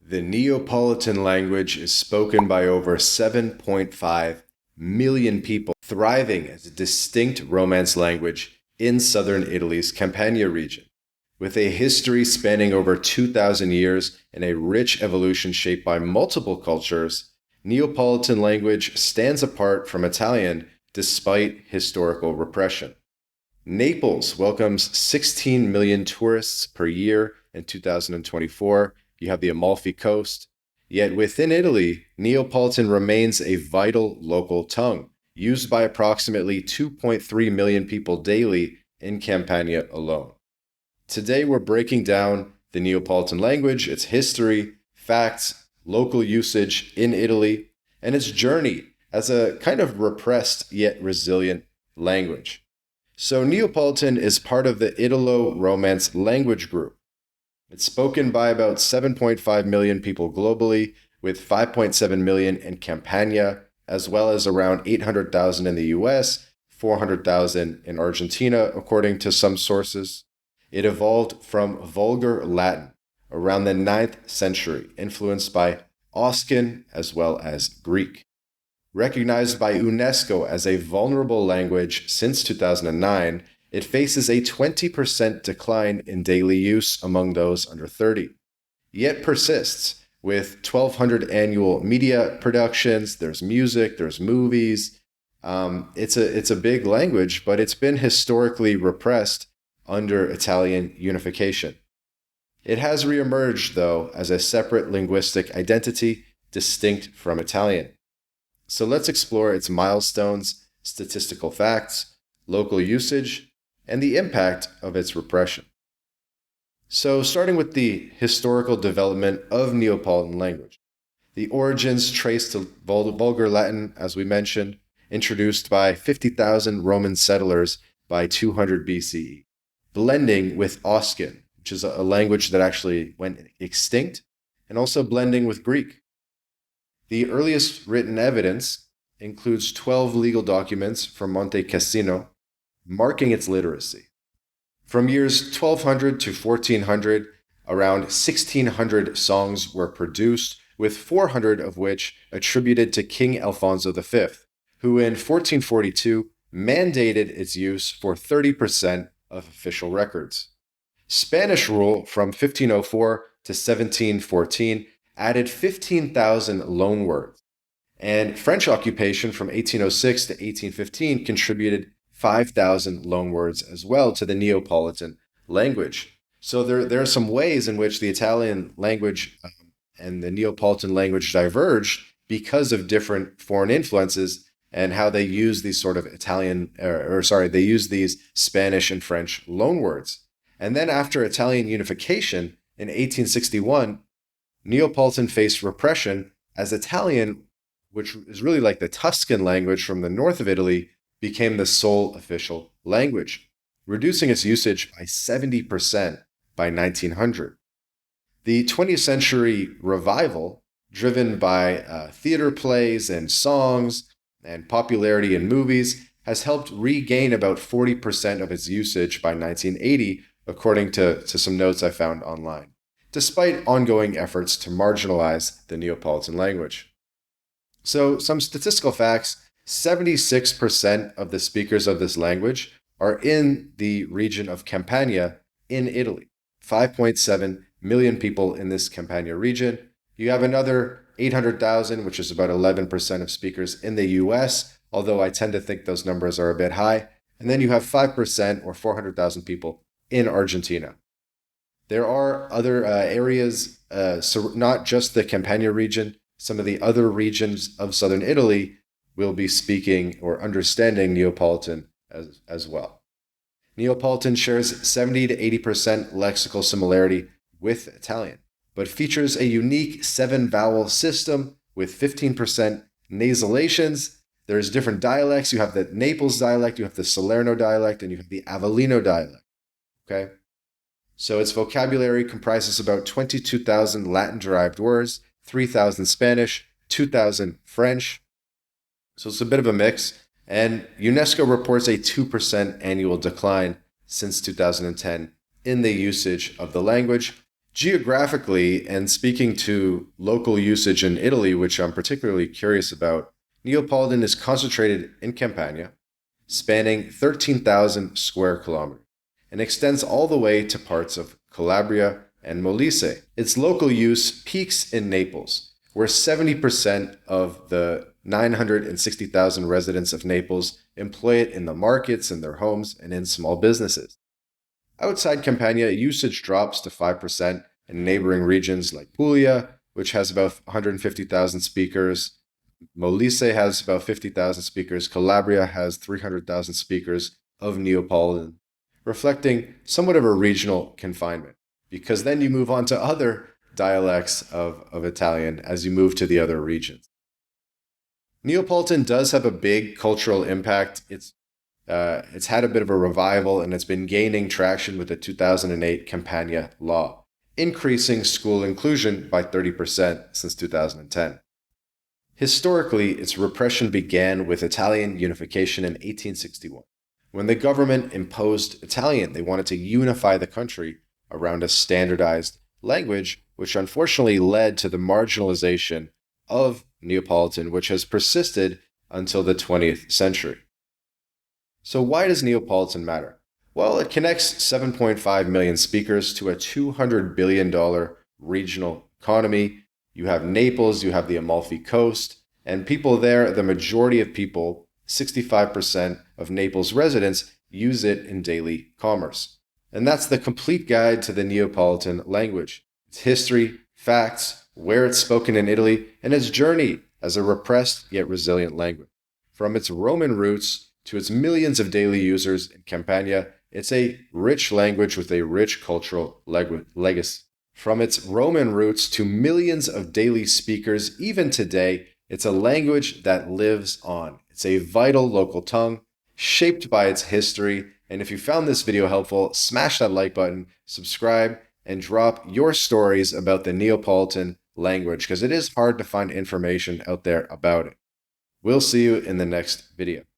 The Neopolitan language is spoken by over 7.5 million people, thriving as a distinct Romance language in southern Italy's Campania region. With a history spanning over 2,000 years and a rich evolution shaped by multiple cultures, Neopolitan language stands apart from Italian despite historical repression. Naples welcomes 16 million tourists per year in 2024. You have the Amalfi Coast. Yet within Italy, Neapolitan remains a vital local tongue, used by approximately 2.3 million people daily in Campania alone. Today, we're breaking down the Neapolitan language, its history, facts, local usage in Italy, and its journey as a kind of repressed yet resilient language. So Neapolitan is part of the Italo-Romance language group. It's spoken by about 7.5 million people globally, with 5.7 million in Campania, as well as around 800,000 in the US, 400,000 in Argentina, according to some sources. It evolved from Vulgar Latin around the 9th century, influenced by Oscan as well as Greek. Recognized by UNESCO as a vulnerable language since 2009, it faces a 20% decline in daily use among those under 30, yet persists with 1,200 annual media productions. There's music, there's movies. It's a big language, but it's been historically repressed under Italian unification. It has reemerged, though, as a separate linguistic identity distinct from Italian. So let's explore its milestones, statistical facts, local usage, and the impact of its repression. So starting with the historical development of Neapolitan language. The origins trace to Vulgar Latin, as we mentioned, introduced by 50,000 Roman settlers by 200 BCE, blending with Oscan, which is a language that actually went extinct, and also blending with Greek. The earliest written evidence includes 12 legal documents from Monte Cassino, marking its literacy. From years 1200 to 1400, around 1,600 songs were produced, with 400 of which attributed to King Alfonso V, who in 1442 mandated its use for 30% of official records. Spanish rule from 1504 to 1714 added 15,000 loanwords, and French occupation from 1806 to 1815 contributed 5,000 loanwords as well to the Neapolitan language. So there are some ways in which the Italian language and the Neapolitan language diverged because of different foreign influences and how they use these sort of they use these Spanish and French loanwords. And then after Italian unification in 1861, Neapolitan faced repression as Italian, which is really like the Tuscan language from the north of Italy, became the sole official language, reducing its usage by 70% by 1900. The 20th century revival, driven by theater plays and songs and popularity in movies, has helped regain about 40% of its usage by 1980, according to some notes I found online, despite ongoing efforts to marginalize the Neapolitan language. So some statistical facts: 76% of the speakers of this language are in the region of Campania in Italy. 5.7 million people in this Campania region. You have another 800,000, which is about 11% of speakers in the US, although I tend to think those numbers are a bit high. And then you have 5% or 400,000 people in Argentina. There are other areas, so not just the Campania region, some of the other regions of southern Italy will be speaking or understanding Neapolitan as well. Neapolitan shares 70 to 80% lexical similarity with Italian, but features a unique 7-vowel system with 15% nasalations. There's different dialects. You have the Naples dialect, you have the Salerno dialect, and you have the Avellino dialect. Okay? So its vocabulary comprises about 22,000 Latin-derived words, 3,000 Spanish, 2,000 French. So it's a bit of a mix. And UNESCO reports a 2% annual decline since 2010 in the usage of the language, Geographically, and speaking to local usage in Italy, which I'm particularly curious about, Neapolitan is concentrated in Campania, spanning 13,000 square kilometers, and extends all the way to parts of Calabria and Molise. Its local use peaks in Naples, where 70% of the 960,000 residents of Naples employ it in the markets, in their homes, and in small businesses. Outside Campania, usage drops to 5% in neighboring regions like Puglia, which has about 150,000 speakers. Molise has about 50,000 speakers. Calabria has 300,000 speakers of Neapolitan, reflecting somewhat of a regional confinement, because then you move on to other dialects of Italian as you move to the other regions. Neapolitan does have a big cultural impact. It's had a bit of a revival, and it's been gaining traction with the 2008 Campania law, increasing school inclusion by 30% since 2010. Historically, its repression began with Italian unification in 1861. When the government imposed Italian, they wanted to unify the country around a standardized language, which unfortunately led to the marginalization of Neapolitan, which has persisted until the 20th century. So why does Neapolitan matter? Well, it connects 7.5 million speakers to a $200 billion regional economy. You have Naples, you have the Amalfi Coast, and people there, the majority of people, 65% of Naples residents, use it in daily commerce. And that's the complete guide to the Neapolitan language. Its history, facts, where it's spoken in Italy, and its journey as a repressed yet resilient language. From its Roman roots to its millions of daily users in Campania, it's a rich language with a rich cultural legacy. From its Roman roots to millions of daily speakers, even today, it's a language that lives on. It's a vital local tongue, shaped by its history. And if you found this video helpful, smash that like button, subscribe, and drop your stories about the Neapolitan language, because it is hard to find information out there about it. We'll see you in the next video.